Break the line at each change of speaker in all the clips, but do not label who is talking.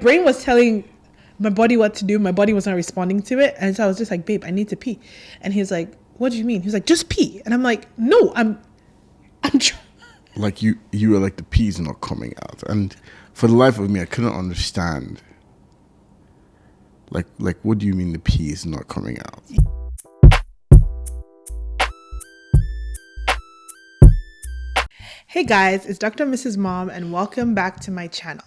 Brain was telling my body what to do. My body was not responding to it. And so I was just like, babe, I need to pee. And he's like, what do you mean? He's like, just pee. And I'm like, no, I'm trying.
Like you were like the pee's not coming out, and for the life of me, I couldn't understand. Like what do you mean the pee is not coming out?
Hey guys, it's Dr. Mrs. Mom and welcome back to my channel.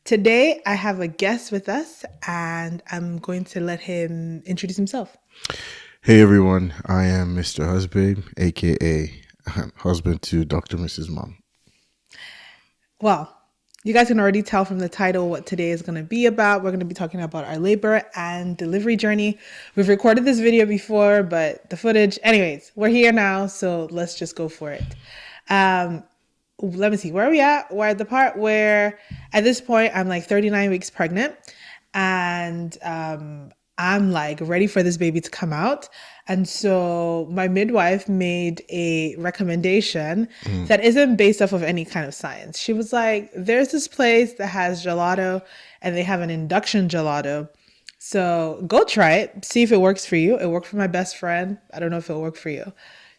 Today I have a guest with us and I'm going to let him introduce himself.
Hey everyone, I am Mr. Husband, aka husband to Dr. Mrs. Mom.
Well, you guys can already tell from the title what today is going to be about. We're going to be talking about our labor and delivery journey. We've recorded this video before, but the footage, anyways, we're here now, so let's just go for it. Let me see, where are we at? We're at the part where at this point I'm like 39 weeks pregnant and I'm like ready for this baby to come out. And so my midwife made a recommendation that isn't based off of any kind of science. She was like, there's this place that has gelato and they have an induction gelato. So go try it, see if it works for you. It worked for my best friend. I don't know if it'll work for you.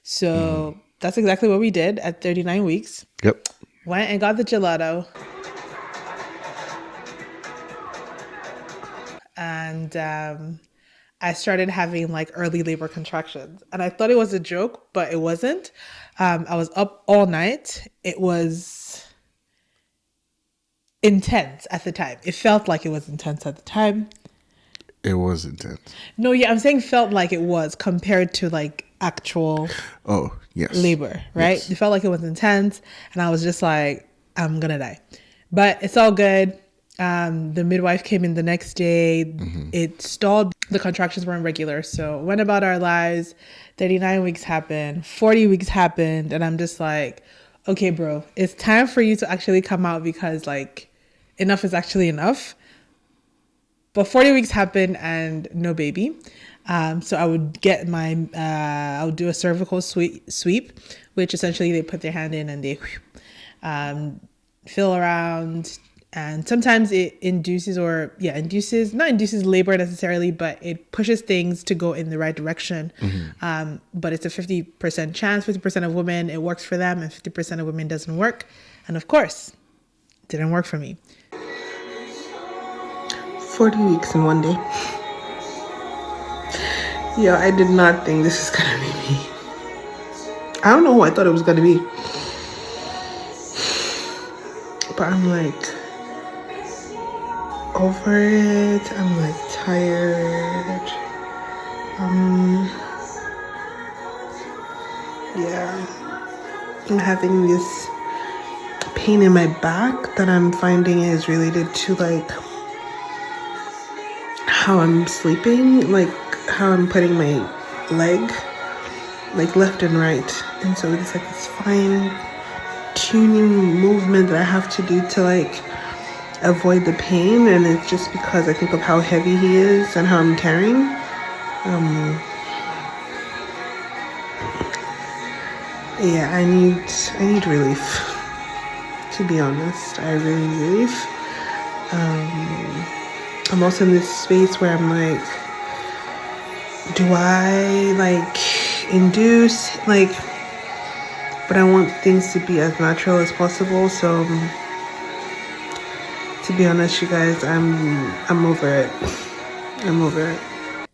So that's exactly what we did at 39 weeks.
Yep.
Went and got the gelato. And I started having like early labor contractions. And I thought it was a joke, but it wasn't. I was up all night. It was intense at the time. It felt like it was intense at the time.
It was intense.
No, yeah, I'm saying felt like it was compared to like actual labor, right?
Yes.
It felt like it was intense. And I was just like, I'm going to die. But it's all good. The midwife came in the next day. It stalled. The contractions were irregular. So went about our lives. 39 weeks happened. 40 weeks happened. And I'm just like, okay, bro, it's time for you to actually come out because like enough is actually enough. But 40 weeks happened and no baby. So I would get I would do a cervical sweep, which essentially they put their hand in and they feel around. And sometimes it induces not induces labor necessarily, but it pushes things to go in the right direction. But it's a 50% chance, 50% of women, it works for them and 50% of women doesn't work. And of course, it didn't work for me.
40 weeks in one day. Yo, I did not think this is gonna be me. I don't know who I thought it was gonna be. But I'm like over it. I'm like tired. I'm having this pain in my back that I'm finding is related to like how I'm sleeping, like how I'm putting my leg like left and right. And so it's like this fine tuning movement that I have to do to like avoid the pain. And it's just because I think of how heavy he is and how I'm carrying. I need relief. To be honest, I really need relief. I'm also in this space where I'm like, do I like induce like, but I want things to be as natural as possible. So to be honest, you guys, I'm over it. I'm over it.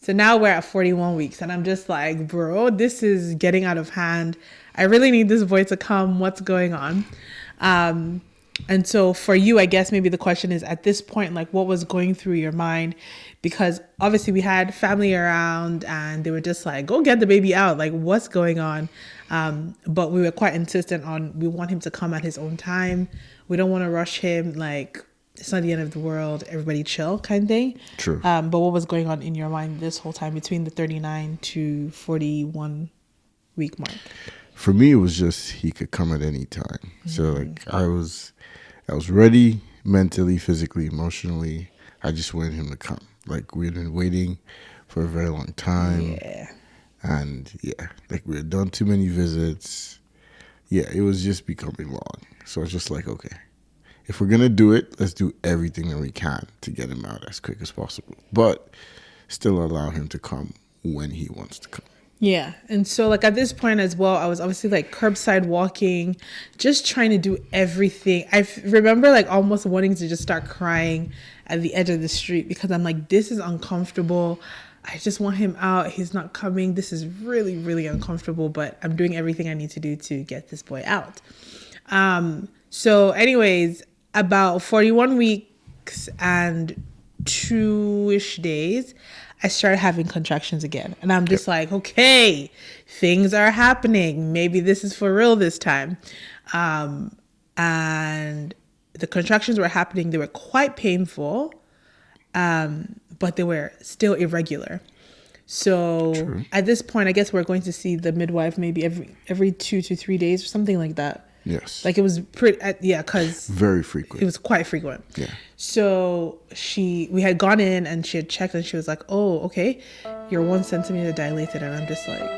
So now we're at 41 weeks and I'm just like, bro, this is getting out of hand. I really need this boy to come. What's going on? And so for you, I guess maybe the question is at this point, like what was going through your mind? Because obviously we had family around and they were just like, go get the baby out. Like what's going on? But we were quite insistent on, we want him to come at his own time. We don't want to rush him. Like it's not the end of the world. Everybody chill kind of thing.
True.
But what was going on in your mind this whole time between the 39 to 41 week mark?
For me, it was just he could come at any time. So like I was ready mentally, physically, emotionally. I just wanted him to come. Like we had been waiting for a very long time.
Yeah.
And like we had done too many visits. Yeah, it was just becoming long. So I was just like, okay, if we're going to do it, let's do everything that we can to get him out as quick as possible. But still allow him to come when he wants to come.
Yeah. And so like at this point as well, I was obviously like curbside walking, just trying to do everything. Remember like almost wanting to just start crying at the edge of the street because I'm like, this is uncomfortable. I just want him out. He's not coming. This is really, really uncomfortable, but I'm doing everything I need to do to get this boy out. So anyways, about 41 weeks and 2-ish days, I started having contractions again. And I'm just like, okay, things are happening. Maybe this is for real this time. And the contractions were happening. They were quite painful, but they were still irregular. So At this point, I guess we're going to see the midwife maybe every 2 to 3 days or something like that.
Yes.
Like it was pretty, because
very frequent.
It was quite frequent.
Yeah.
So we had gone in and she had checked and she was like, oh, okay, you're 1 centimeter dilated. And I'm just like,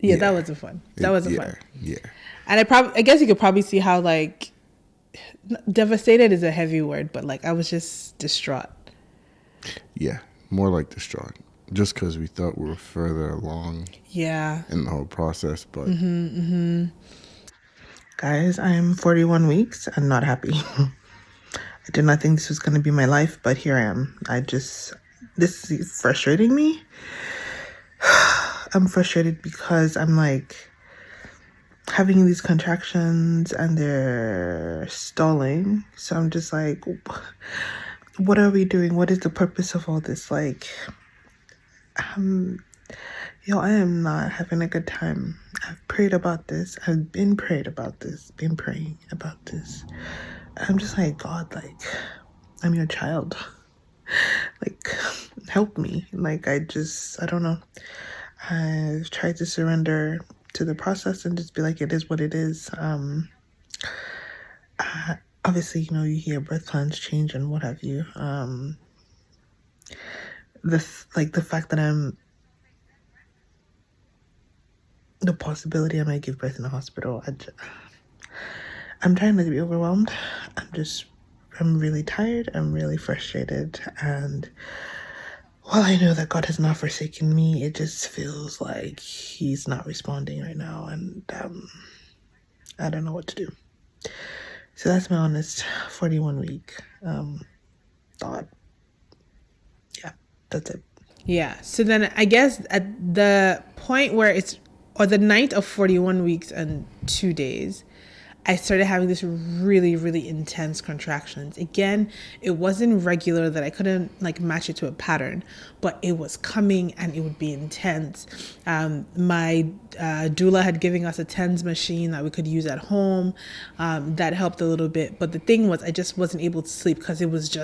yeah, that wasn't fun. That wasn't fun.
Yeah.
And I guess you could probably see how like devastated is a heavy word, but like I was just distraught.
Yeah, more like distraught. Just because we thought we were further along in the whole process. But
Guys, I'm 41 weeks and not happy. I did not think this was going to be my life, but here I am. This is frustrating me. I'm frustrated because I'm like having these contractions and they're stalling. So I'm just like, what are we doing? What is the purpose of all this? Like, I am not having a good time. I've prayed about this. I've been praying about this. I'm just like, God, like, I'm your child. Like, help me. Like, I don't know. I've tried to surrender to the process and just be like, it is what it is. Obviously, you hear birth plans change and what have you. The fact that the possibility I might give birth in the hospital, I'm trying not to be overwhelmed. I'm really tired. I'm really frustrated. And while I know that God has not forsaken me, it just feels like he's not responding right now. And I don't know what to do. So that's my honest 41-week thought. Yeah, that's it.
Yeah. So then I guess at the point where the night of 41 weeks and 2 days, I started having this really, really intense contractions. Again, it wasn't regular that I couldn't like match it to a pattern, but it was coming and it would be intense. My doula had given us a TENS machine that we could use at home. That helped a little bit. But the thing was, I just wasn't able to sleep because it was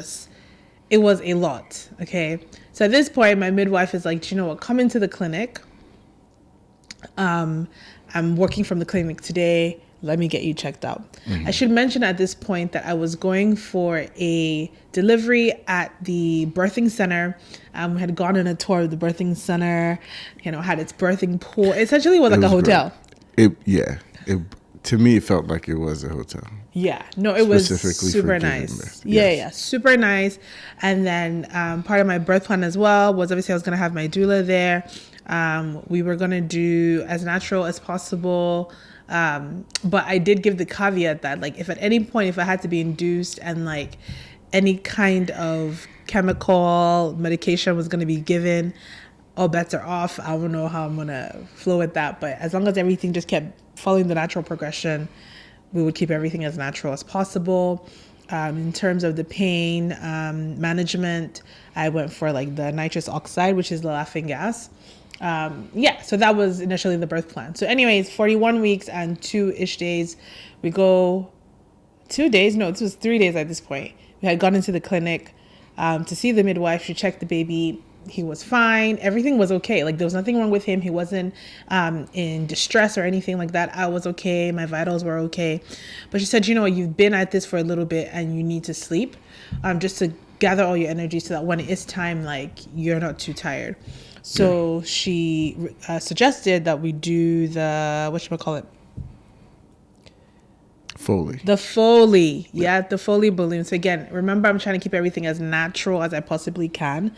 a lot. Okay. So at this point, my midwife is like, do you know what? Come into the clinic. I'm working from the clinic today. Let me get you checked out. I should mention at this point that I was going for a delivery at the birthing center. We had gone on a tour of the birthing center, had its birthing pool. Essentially, it was like a hotel.
To me, it felt like it was a hotel.
Yeah, no, it was super nice. Yeah, super nice. And then part of my birth plan as well was obviously I was going to have my doula there. We were going to do as natural as possible. But I did give the caveat that like if at any point if I had to be induced and like any kind of chemical medication was going to be given, all bets are off. I don't know how I'm going to flow with that, but as long as everything just kept following the natural progression, we would keep everything as natural as possible. In terms of the pain management, I went for like the nitrous oxide, which is the laughing gas. So that was initially the birth plan. So anyways, 41 weeks and 2-ish days, we go 2 days. No, this was 3 days at this point. We had gone into the clinic, to see the midwife. She checked the baby. He was fine. Everything was okay. Like there was nothing wrong with him. He wasn't, in distress or anything like that. I was okay. My vitals were okay. But she said, you've been at this for a little bit and you need to sleep, just to gather all your energy so that when it is time, like you're not too tired. So she suggested that we do the, whatchamacallit?
Foley.
The Foley. Yeah, the Foley balloon. So again, remember, I'm trying to keep everything as natural as I possibly can.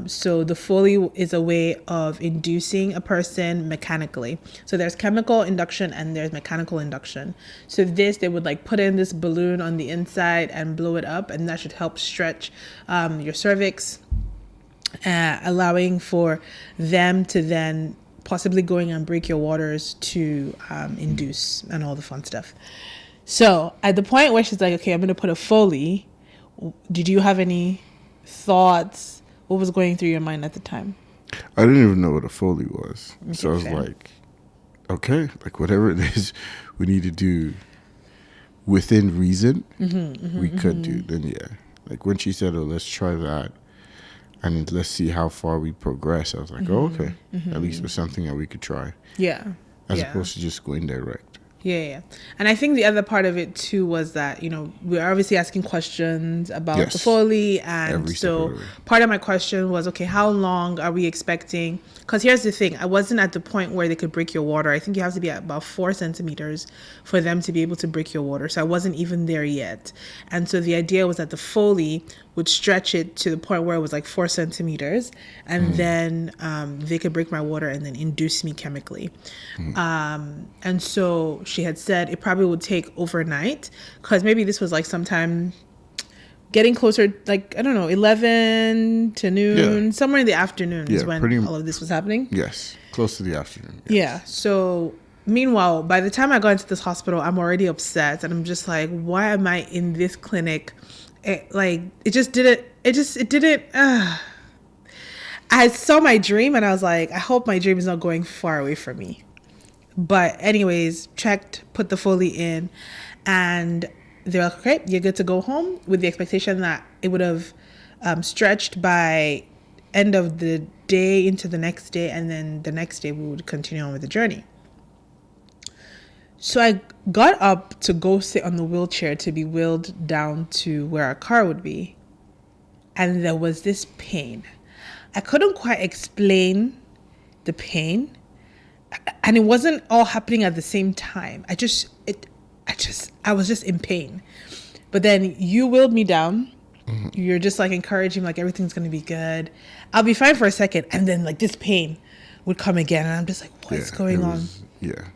So the Foley is a way of inducing a person mechanically. So there's chemical induction and there's mechanical induction. So this, they would like put in this balloon on the inside and blow it up, and that should help stretch your cervix, allowing for them to then possibly going and break your waters to induce and all the fun stuff. So at the point where she's like, okay, I'm going to put a Foley, did you have any thoughts? What was going through your mind at the time?
I didn't even know what a Foley was.
Okay,
So I was
fair.
like, okay, like whatever it is we need to do within reason, we could do. Then yeah. Like when she said, oh, let's try that and let's see how far we progress. I was like, oh, okay. At least it's something that we could try.
Yeah.
As
yeah.
opposed to just going direct.
Yeah. And I think the other part of it too was that, you know, we're obviously asking questions about
Yes.
the Foley. And
Every step
so
of the way.
part of my question was, okay, how long are we expecting? Because here's the thing. I wasn't at the point where they could break your water. I think you have to be at about 4 centimeters for them to be able to break your water. So I wasn't even there yet. And so the idea was that the Foley would stretch it to the point where it was like 4 centimeters. And then they could break my water and then induce me chemically. And so she had said it probably would take overnight, because maybe this was like sometime getting closer, like, I don't know, 11 to noon,
Yeah.
somewhere in the afternoon is
Yeah,
when all of this was happening.
Yes. Close to the afternoon.
Yeah. So meanwhile, by the time I got into this hospital, I'm already upset. And I'm just like, why am I in this clinic? I saw my dream and I was like, I hope my dream is not going far away from me. But anyways, checked, put the Foley in, and they're like, okay, you're good to go home, with the expectation that it would have stretched by end of the day into the next day, and then the next day we would continue on with the journey. So I got up to go sit on the wheelchair to be wheeled down to where our car would be. And there was this pain. I couldn't quite explain the pain. And it wasn't all happening at the same time. I was just in pain. But then you wheeled me down. You're just like encouraging, like everything's going to be good. I'll be fine for a second. And then like this pain would come again. And I'm just like, what's going on?
Yeah.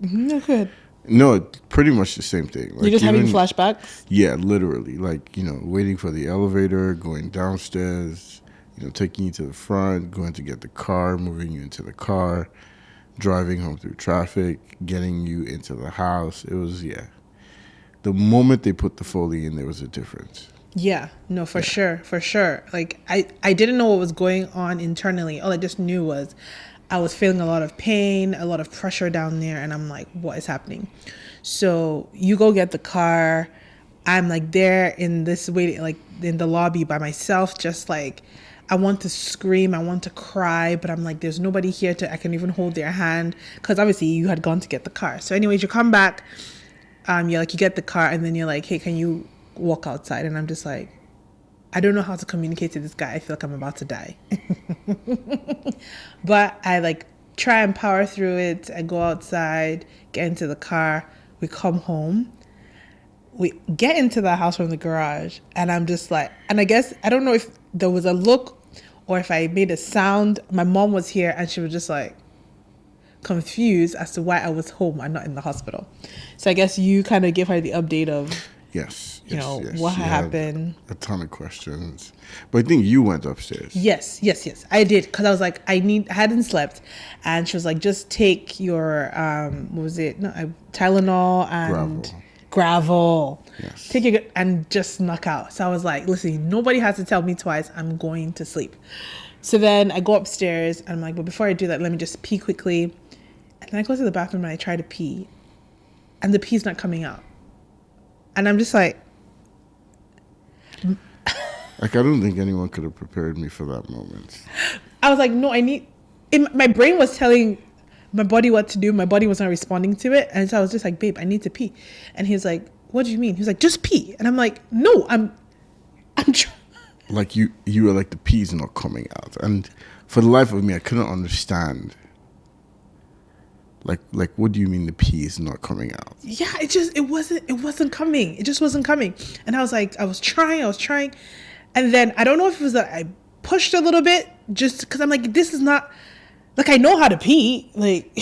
No good.
No, pretty much the same thing. Like
You're just having flashbacks?
Yeah, literally. Like, you know, waiting for the elevator, going downstairs, you know, taking you to the front, going to get the car, moving you into the car, driving home through traffic, getting you into the house. It was, yeah. The moment they put the Foley in, there was a difference.
Yeah, no, for sure. Like, I didn't know what was going on internally. All I just knew was I was feeling a lot of pain, a lot of pressure down there, and I'm like, what is happening? So you go get the car. I'm like there in this waiting, like in the lobby by myself, just like, I want to scream, I want to cry, but I'm like, there's nobody here I can even hold their hand, because obviously you had gone to get the car. So anyways, you come back, you're like, you get the car, and then you're like, hey, can you walk outside? And I'm just like, I don't know how to communicate to this guy. I feel like I'm about to die. But I like try and power through it. I go outside, get into the car, we come home. We get into the house from the garage, and I'm just like, and I guess, I don't know if there was a look or if I made a sound. My mom was here and she was just like confused as to why I was home and not in the hospital. So I guess you kind of give her the update of,
Yes.
you know,
yes.
what
She
happened.
had a ton of questions. But I think you went upstairs.
Yes, I did, because I was like, I hadn't slept, and she was like, just take your what was it? No, Tylenol and gravel.
Yes.
Take it and just knock out. So I was like, listen, nobody has to tell me twice. I'm going to sleep. So then I go upstairs and I'm like, but before I do that, let me just pee quickly. And then I go to the bathroom and I try to pee, and the pee's not coming out. And I'm just like,
Like, I don't think anyone could have prepared me for that moment.
I was like, no, my brain was telling my body what to do. My body was not responding to it. And so I was just like, babe, I need to pee. And he was like, what do you mean? He was like, just pee. And I'm like, no, I'm
like you were like the pee's not coming out, and for the life of me, I couldn't understand. Like, what do you mean the pee is not coming out?
Yeah, it wasn't coming. It just wasn't coming. And I was like, I was trying. And then I don't know if it was that I pushed a little bit just because I'm like, this is not, like, I know how to pee. Like,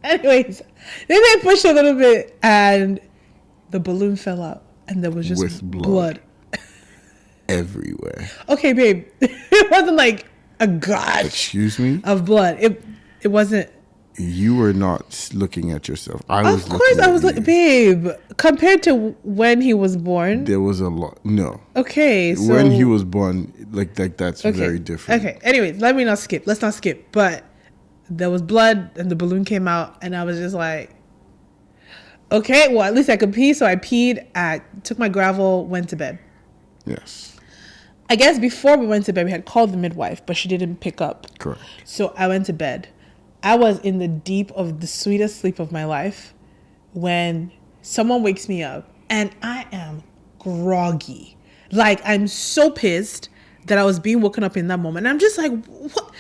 anyways, then I pushed a little bit and the balloon fell out and there was just
With
blood
everywhere.
Okay, babe. It wasn't like a gush
Excuse me?
of blood. It wasn't.
You were not looking at yourself.
Of course, I was like, babe. Compared to when he was born,
there was a lot. No.
Okay, so
when he was born, like that's very different.
Okay. Anyways, let's not skip. But there was blood, and the balloon came out, and I was just like, okay, well, at least I could pee. So I peed. I took my gravel, went to bed.
Yes.
I guess before we went to bed, we had called the midwife, but she didn't pick up.
Correct.
So I went to bed. I was in the deep of the sweetest sleep of my life when someone wakes me up and I am groggy. Like, I'm so pissed that I was being woken up in that moment. I'm just like, what?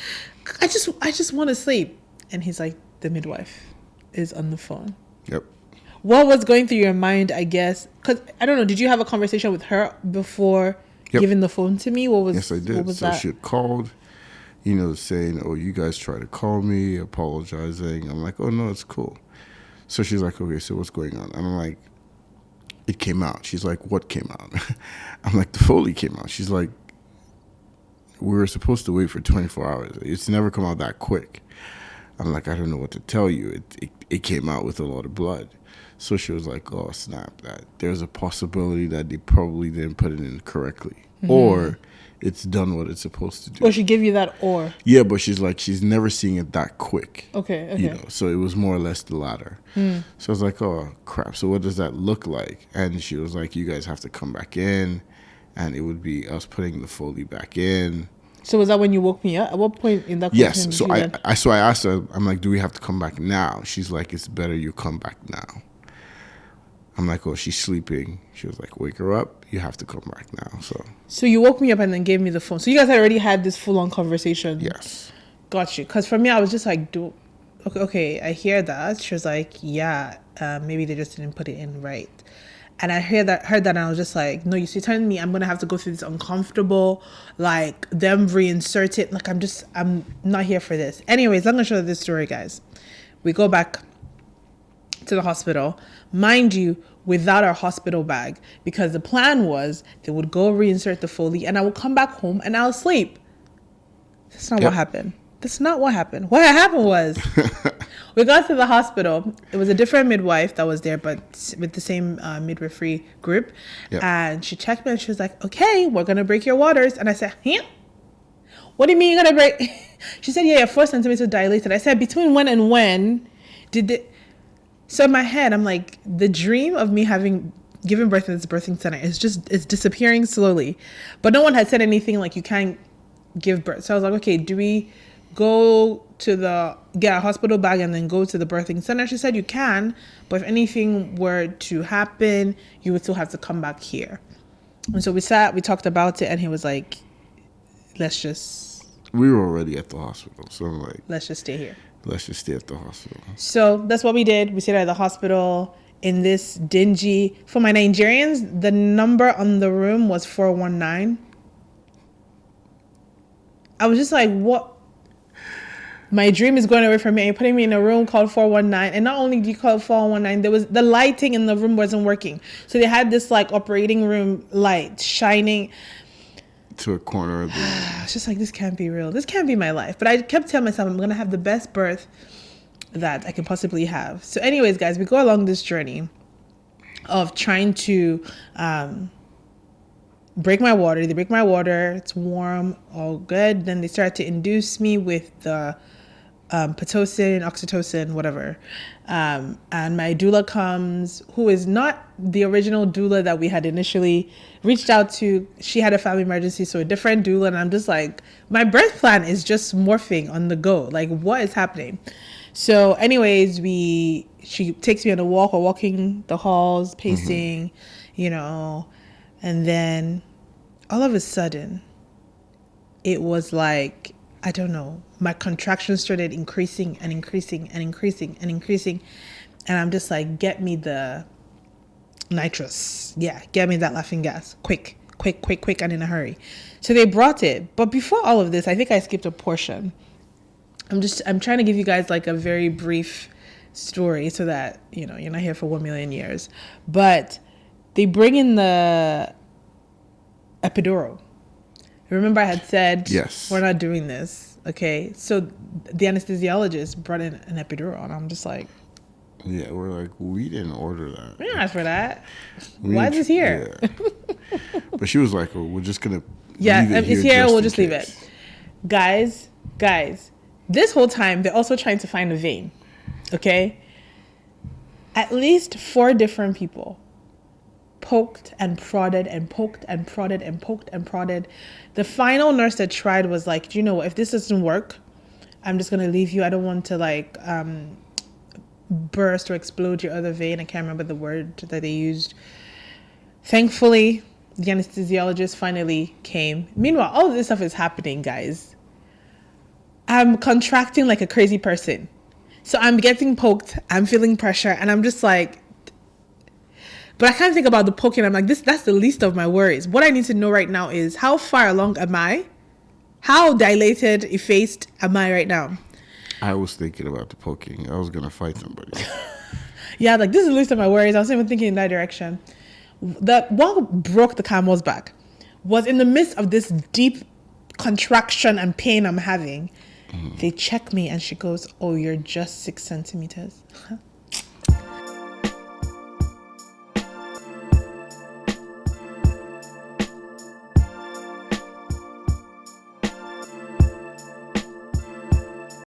I just want to sleep. And he's like, the midwife is on the phone.
Yep.
What was going through your mind, I guess? Because, I don't know, did you have a conversation with her before giving the phone to me?
Yes, I did. So she had called, saying, oh, you guys tried to call me, apologizing. I'm like, oh, no, it's cool. So she's like, okay, so what's going on? And I'm like, it came out. She's like, what came out? I'm like, the Foley came out. She's like, we were supposed to wait for 24 hours. It's never come out that quick. I'm like, I don't know what to tell you. It came out with a lot of blood. So she was like, oh, snap, that there's a possibility that they probably didn't put it in correctly. Mm-hmm. Or it's done what it's supposed to do.
Or she give you that or?
Yeah, but she's like, she's never seeing it that quick.
Okay.
So it was more or less the latter. So I was like, oh, crap. So what does that look like? And she was like, you guys have to come back in. And it would be us putting the Foley back in.
So was that when you woke me up? At what point in that conversation?
Yes. So I asked her, I'm like, do we have to come back now? She's like, it's better you come back now. I'm like, oh, she's sleeping. She was like, wake her up. You have to come back now. So
you woke me up and then gave me the phone. So you guys had already had this full-on conversation.
Yes.
Got you. Because for me, I was just like, okay, I hear that. She was like, yeah, maybe they just didn't put it in right. And I heard that and I was just like, no, you're telling me I'm going to have to go through this uncomfortable, like, them reinsert it. Like, I'm not here for this. Anyways, I'm going to show you this story, guys. We go back to the hospital, mind you, without our hospital bag, because the plan was they would go reinsert the Foley and I would come back home and I'll sleep. That's not what happened. That's not what happened. What happened was we got to the hospital. It was a different midwife that was there, but with the same midwifery group. Yep. And she checked me and she was like, okay, we're going to break your waters. And I said, yeah. What do you mean you're going to break? She said, yeah, 4 centimeters dilated. I said, between when and when did it? So in my head, I'm like, the dream of me having given birth in this birthing center it's disappearing slowly. But no one had said anything like you can't give birth. So I was like, okay, do we go to get a hospital bag and then go to the birthing center? She said you can, but if anything were to happen, you would still have to come back here. And so we talked about it, and he was like,
we were already at the hospital, so I'm like,
let's just stay here.
Let's just stay at the hospital.
So that's what we did. We stayed at the hospital in this dingy. For my Nigerians, the number on the room was 419. I was just like, what? My dream is going away from me. And you're putting me in a room called 419. And not only do you call it 419, there was the lighting in the room wasn't working. So they had this like operating room light shining
to a corner of the room.
It's just like, this can't be real. This can't be my life. But I kept telling myself I'm going to have the best birth that I can possibly have. So anyways, guys, we go along this journey of trying to break my water. They break my water. It's warm, all good. Then they start to induce me with the Pitocin, oxytocin, whatever. And my doula comes, who is not the original doula that we had initially reached out to. She had a family emergency, so a different doula. And I'm just like, my birth plan is just morphing on the go. Like, what is happening? So anyways, she takes me on a walk. We're walking the halls, pacing, and then all of a sudden, it was like, I don't know, my contractions started increasing and increasing and increasing and increasing. And I'm just like, get me the nitrous. Yeah, get me that laughing gas. Quick, quick, quick, quick, and in a hurry. So they brought it. But before all of this, I think I skipped a portion. I'm trying to give you guys like a very brief story so that, you know, you're not here for 1,000,000 years. But they bring in the epidural. Remember I had said,
Yes.
we're not doing this. Okay. So the anesthesiologist brought in an epidural, and I'm just like,
Yeah, we're like, we didn't order that.
we didn't ask for that.
We
Why is
didn't-
this here?
Yeah. But she was like, oh, we're just gonna
Yeah,
leave it
it's here. We'll
in
just leave
case.
it. Guys, this whole time, they're also trying to find a vein. Okay? At least 4 different people poked and prodded and poked and prodded and poked and prodded. The final nurse that tried was like, do you know what? If this doesn't work, I'm just going to leave you. I don't want to like burst or explode your other vein. I can't remember the word that they used. Thankfully, the anesthesiologist finally came. Meanwhile, all of this stuff is happening, guys. I'm contracting like a crazy person. So I'm getting poked, I'm feeling pressure, and I'm just like, but I can't think about the poking. I'm like, that's the least of my worries. What I need to know right now is how far along am I? How dilated, effaced am I right now?
I was thinking about the poking. I was gonna fight somebody.
Yeah, like this is the least of my worries. I was even thinking in that direction. What broke the camel's back was in the midst of this deep contraction and pain I'm having. They check me and she goes, oh, you're just 6 centimeters.